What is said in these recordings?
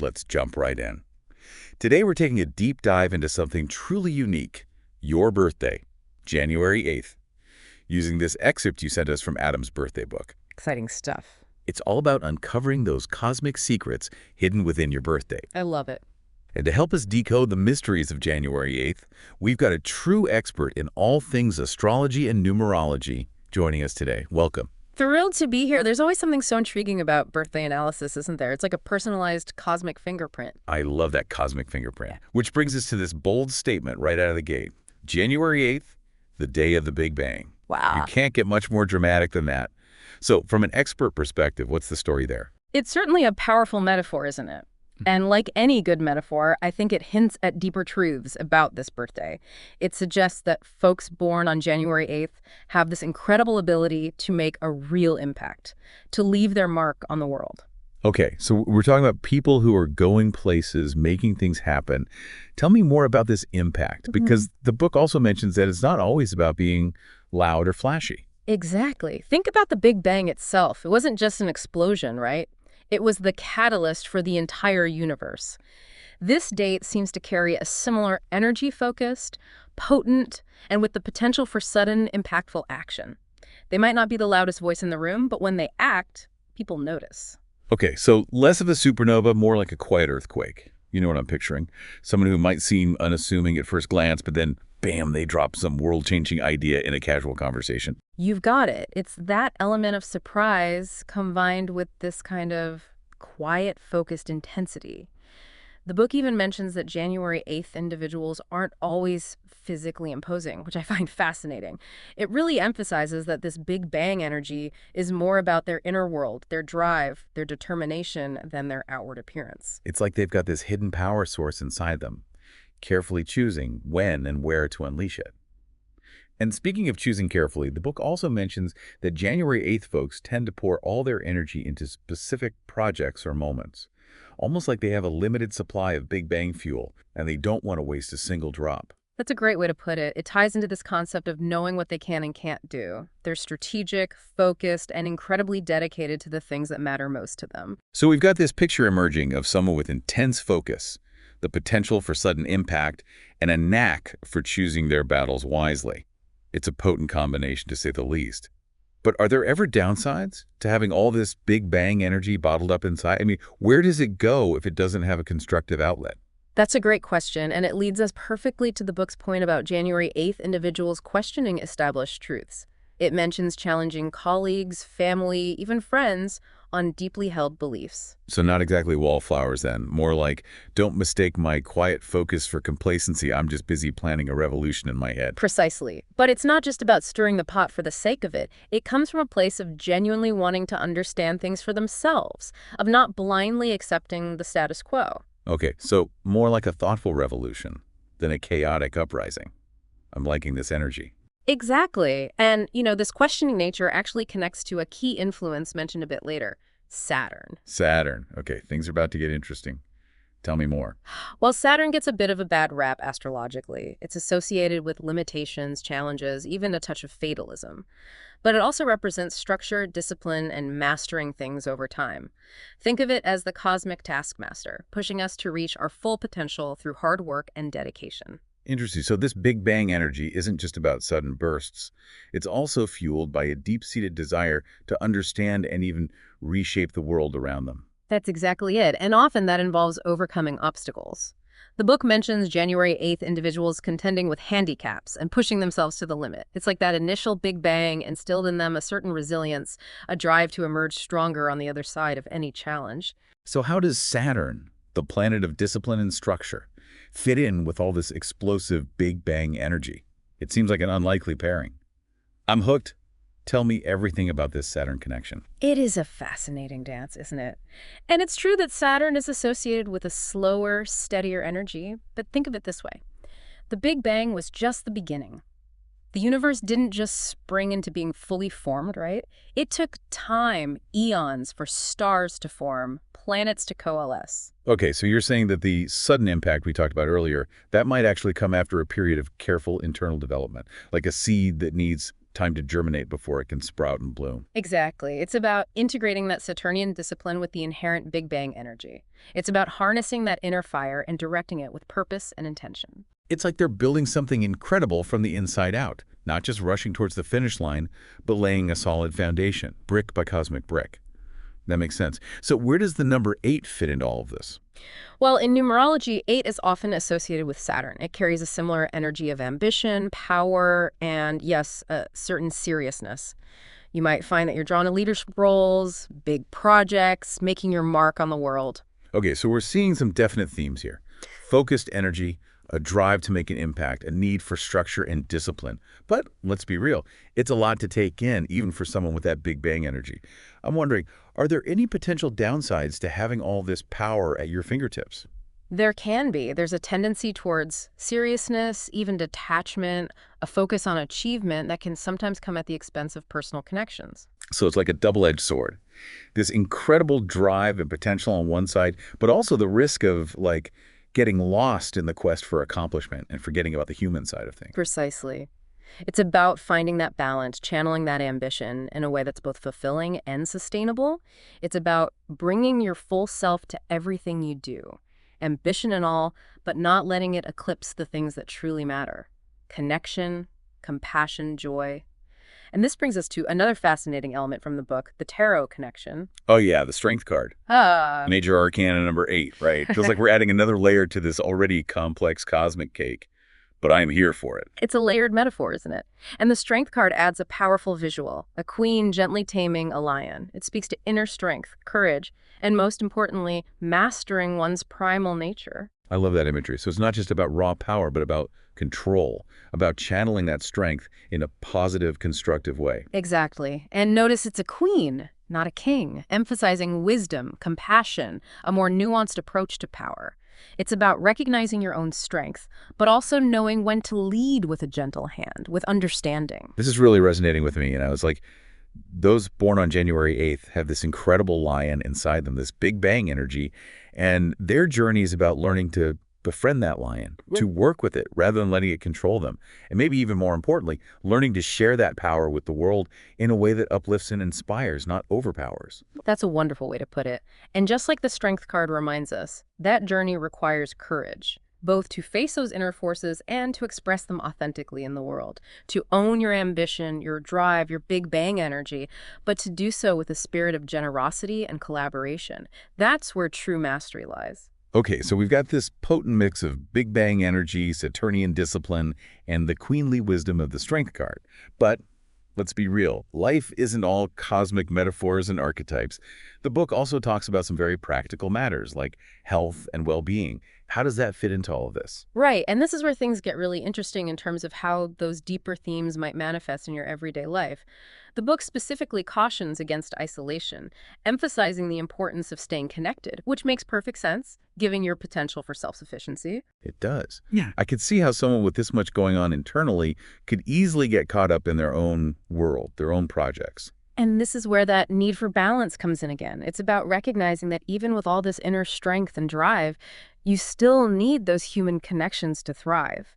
let's jump right in. Today we're taking a deep dive into something truly unique, your birthday, January 8th, using this excerpt you sent us from Adam's birthday book. Exciting stuff. It's all about uncovering those cosmic secrets hidden within your birthday. I love it. And to help us decode the mysteries of January 8th, we've got a true expert in all things astrology and numerology joining us today. Welcome. Thrilled to be here. There's always something so intriguing about birthday analysis, isn't there? It's like a personalized cosmic fingerprint. I love that cosmic fingerprint. Which brings us to this bold statement right out of the gate. January 8th, the day of the Big Bang. Wow. You can't get much more dramatic than that. So from an expert perspective, what's the story there? It's certainly a powerful metaphor, isn't it? And like any good metaphor, I think it hints at deeper truths about this birthday. It suggests that folks born on January 8th have this incredible ability to make a real impact, to leave their mark on the world. Okay, so we're talking about people who are going places, making things happen. Tell me more about this impact, because the book also mentions that it's not always about being loud or flashy. Exactly. Think about the Big Bang itself. It wasn't just an explosion, right? It was the catalyst for the entire universe. This date seems to carry a similar energy-focused, potent, and with the potential for sudden, impactful action. They might not be the loudest voice in the room, but when they act, people notice. Okay, so less of a supernova, more like a quiet earthquake. You know what I'm picturing. Someone who might seem unassuming at first glance, but then, bam, they drop some world-changing idea in a casual conversation. You've got it. It's that element of surprise combined with this kind of quiet, focused intensity. The book even mentions that January 8th individuals aren't always physically imposing, which I find fascinating. It really emphasizes that this Big Bang energy is more about their inner world, their drive, their determination, than their outward appearance. It's like they've got this hidden power source inside them, carefully choosing when and where to unleash it. And speaking of choosing carefully, the book also mentions that January 8th folks tend to pour all their energy into specific projects or moments, almost like they have a limited supply of Big Bang fuel, and they don't want to waste a single drop. That's a great way to put it. It ties into this concept of knowing what they can and can't do. They're strategic, focused, and incredibly dedicated to the things that matter most to them. So we've got this picture emerging of someone with intense focus, the potential for sudden impact, and a knack for choosing their battles wisely. It's a potent combination, to say the least. But are there ever downsides to having all this Big Bang energy bottled up inside? I mean, where does it go if it doesn't have a constructive outlet? That's a great question, and it leads us perfectly to the book's point about January 8th individuals questioning established truths. It mentions challenging colleagues, family, even friends on deeply held beliefs. So not exactly wallflowers then, more like, don't mistake my quiet focus for complacency, I'm just busy planning a revolution in my head. Precisely. But it's not just about stirring the pot for the sake of it. It comes from a place of genuinely wanting to understand things for themselves, of not blindly accepting the status quo. Okay, so more like a thoughtful revolution than a chaotic uprising. I'm liking this energy. Exactly. And, this questioning nature actually connects to a key influence mentioned a bit later, Saturn. Saturn. Okay, things are about to get interesting. Tell me more. While Saturn gets a bit of a bad rap astrologically, it's associated with limitations, challenges, even a touch of fatalism. But it also represents structure, discipline, and mastering things over time. Think of it as the cosmic taskmaster, pushing us to reach our full potential through hard work and dedication. Interesting. So this Big Bang energy isn't just about sudden bursts. It's also fueled by a deep-seated desire to understand and even reshape the world around them. That's exactly it, and often that involves overcoming obstacles. The book mentions January 8th individuals contending with handicaps and pushing themselves to the limit. It's like that initial Big Bang instilled in them a certain resilience, a drive to emerge stronger on the other side of any challenge. So how does Saturn, the planet of discipline and structure, fit in with all this explosive Big Bang energy? It seems like an unlikely pairing. I'm hooked. Tell me everything about this Saturn connection. It is a fascinating dance, isn't it? And it's true that Saturn is associated with a slower, steadier energy, but think of it this way. The Big Bang was just the beginning. The universe didn't just spring into being fully formed, right? It took time, eons, for stars to form, planets to coalesce. Okay, so you're saying that the sudden impact we talked about earlier, that might actually come after a period of careful internal development, like a seed that needs time to germinate before it can sprout and bloom. Exactly. It's about integrating that Saturnian discipline with the inherent Big Bang energy. It's about harnessing that inner fire and directing it with purpose and intention. It's like they're building something incredible from the inside out, not just rushing towards the finish line, but laying a solid foundation, brick by cosmic brick. That makes sense. So where does the number 8 fit into all of this? Well, in numerology, 8 is often associated with Saturn. It carries a similar energy of ambition, power, and yes, a certain seriousness. You might find that you're drawn to leadership roles, big projects, making your mark on the world. Okay, so we're seeing some definite themes here. Focused energy, a drive to make an impact, a need for structure and discipline. But let's be real, it's a lot to take in, even for someone with that Big Bang energy. I'm wondering, are there any potential downsides to having all this power at your fingertips? There can be. There's a tendency towards seriousness, even detachment, a focus on achievement that can sometimes come at the expense of personal connections. So it's like a double-edged sword. This incredible drive and potential on one side, but also the risk of, like, getting lost in the quest for accomplishment and forgetting about the human side of things. Precisely. It's about finding that balance, channeling that ambition in a way that's both fulfilling and sustainable. It's about bringing your full self to everything you do, ambition and all, but not letting it eclipse the things that truly matter. Connection, compassion, joy. And this brings us to another fascinating element from the book, the tarot connection. Oh yeah, the strength card. Major Arcana number 8, right? Feels like we're adding another layer to this already complex cosmic cake. But I'm here for it. It's a layered metaphor, isn't it? And the strength card adds a powerful visual, a queen gently taming a lion. It speaks to inner strength, courage, and most importantly, mastering one's primal nature. I love that imagery. So it's not just about raw power, but about control, about channeling that strength in a positive, constructive way. Exactly. And notice it's a queen, not a king, emphasizing wisdom, compassion, a more nuanced approach to power. It's about recognizing your own strength, but also knowing when to lead with a gentle hand, with understanding. This is really resonating with me. It's like those born on January 8th have this incredible lion inside them, this Big Bang energy, and their journey is about learning to befriend that lion, to work with it rather than letting it control them. And maybe even more importantly, learning to share that power with the world in a way that uplifts and inspires, not overpowers. That's a wonderful way to put it. And just like the strength card reminds us, that journey requires courage, both to face those inner forces and to express them authentically in the world, to own your ambition, your drive, your Big Bang energy, but to do so with a spirit of generosity and collaboration. That's where true mastery lies. Okay, so we've got this potent mix of Big Bang energy, Saturnian discipline, and the queenly wisdom of the strength card. But let's be real, life isn't all cosmic metaphors and archetypes. The book also talks about some very practical matters like health and well-being. How does that fit into all of this? Right, and this is where things get really interesting in terms of how those deeper themes might manifest in your everyday life. The book specifically cautions against isolation, emphasizing the importance of staying connected, which makes perfect sense, given your potential for self-sufficiency. It does. Yeah. I could see how someone with this much going on internally could easily get caught up in their own world, their own projects. And this is where that need for balance comes in again. It's about recognizing that even with all this inner strength and drive, you still need those human connections to thrive.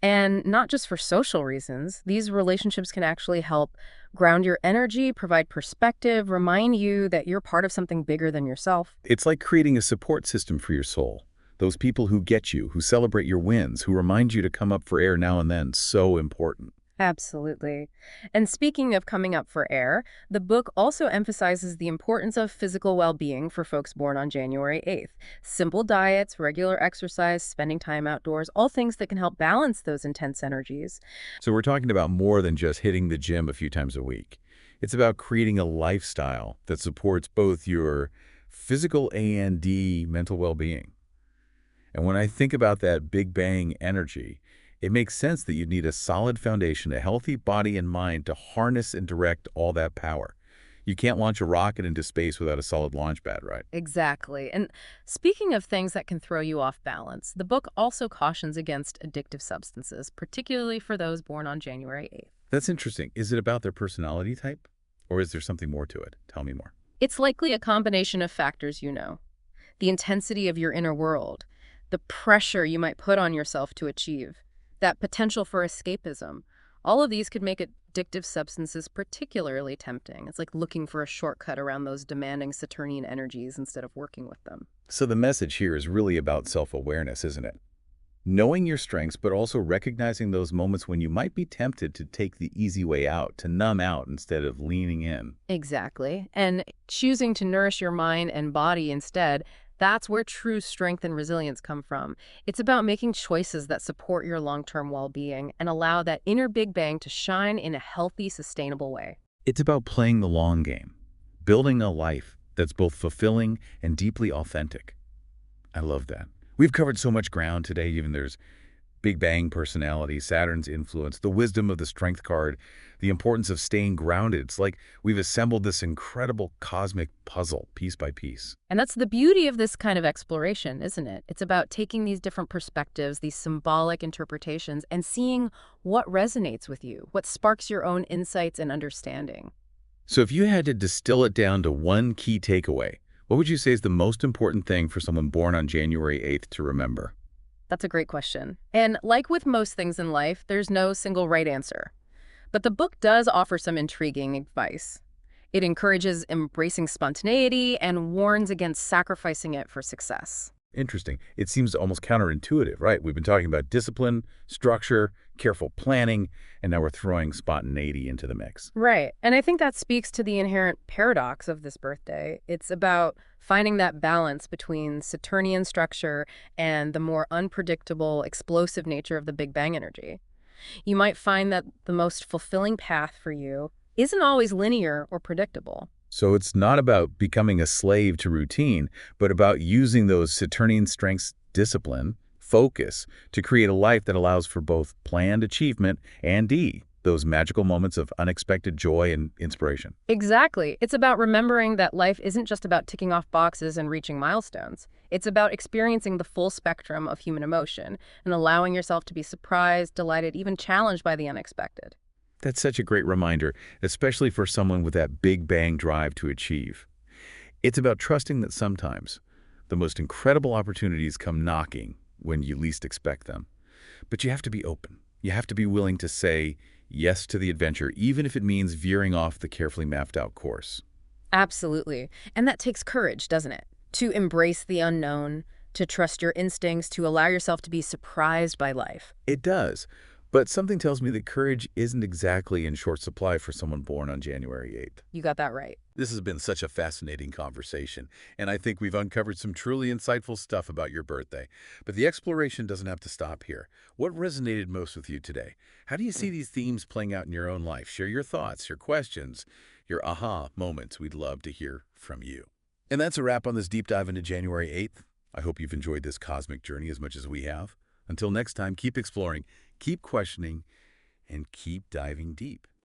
And not just for social reasons, these relationships can actually help ground your energy, provide perspective, remind you that you're part of something bigger than yourself. It's like creating a support system for your soul. Those people who get you, who celebrate your wins, who remind you to come up for air now and then, so important. Absolutely. And speaking of coming up for air, the book also emphasizes the importance of physical well-being for folks born on January 8th. Simple diets, regular exercise, spending time outdoors, all things that can help balance those intense energies. So we're talking about more than just hitting the gym a few times a week. It's about creating a lifestyle that supports both your physical and mental well-being. And when I think about that Big Bang energy, it makes sense that you'd need a solid foundation, a healthy body and mind to harness and direct all that power. You can't launch a rocket into space without a solid launch pad, right? Exactly. And speaking of things that can throw you off balance, the book also cautions against addictive substances, particularly for those born on January 8th. That's interesting. Is it about their personality type? Or is there something more to it? Tell me more. It's likely a combination of factors you know. The intensity of your inner world, the pressure you might put on yourself to achieve, that potential for escapism. All of these could make it addictive substances particularly tempting. It's like looking for a shortcut around those demanding Saturnian energies instead of working with them. So the message here is really about self-awareness, isn't it? Knowing your strengths, but also recognizing those moments when you might be tempted to take the easy way out, to numb out instead of leaning in. Exactly. And choosing to nourish your mind and body instead, that's where true strength and resilience come from. It's about making choices that support your long-term well-being and allow that inner Big Bang to shine in a healthy, sustainable way. It's about playing the long game, building a life that's both fulfilling and deeply authentic. I love that. We've covered so much ground today. Even there's Big Bang personality, Saturn's influence, the wisdom of the strength card, the importance of staying grounded. It's like we've assembled this incredible cosmic puzzle piece by piece. And that's the beauty of this kind of exploration, isn't it? It's about taking these different perspectives, these symbolic interpretations, and seeing what resonates with you, what sparks your own insights and understanding. So if you had to distill it down to one key takeaway, what would you say is the most important thing for someone born on January 8th to remember? That's a great question. And like with most things in life, there's no single right answer. But the book does offer some intriguing advice. It encourages embracing spontaneity and warns against sacrificing it for success. Interesting. It seems almost counterintuitive, right? We've been talking about discipline, structure, careful planning, and now we're throwing spontaneity into the mix. Right. And I think that speaks to the inherent paradox of this birthday. It's about finding that balance between Saturnian structure and the more unpredictable, explosive nature of the Big Bang energy. You might find that the most fulfilling path for you isn't always linear or predictable. So it's not about becoming a slave to routine, but about using those Saturnian strengths, discipline, focus, to create a life that allows for both planned achievement and those magical moments of unexpected joy and inspiration. Exactly. It's about remembering that life isn't just about ticking off boxes and reaching milestones. It's about experiencing the full spectrum of human emotion and allowing yourself to be surprised, delighted, even challenged by the unexpected. That's such a great reminder, especially for someone with that Big Bang drive to achieve. It's about trusting that sometimes the most incredible opportunities come knocking when you least expect them. But you have to be open. You have to be willing to say yes to the adventure, even if it means veering off the carefully mapped out course. Absolutely. And that takes courage, doesn't it? To embrace the unknown, to trust your instincts, to allow yourself to be surprised by life. It does. But something tells me that courage isn't exactly in short supply for someone born on January 8th. You got that right. This has been such a fascinating conversation, and I think we've uncovered some truly insightful stuff about your birthday. But the exploration doesn't have to stop here. What resonated most with you today? How do you see these themes playing out in your own life? Share your thoughts, your questions, your aha moments. We'd love to hear from you. And that's a wrap on this deep dive into January 8th. I hope you've enjoyed this cosmic journey as much as we have. Until next time, keep exploring, keep questioning, and keep diving deep.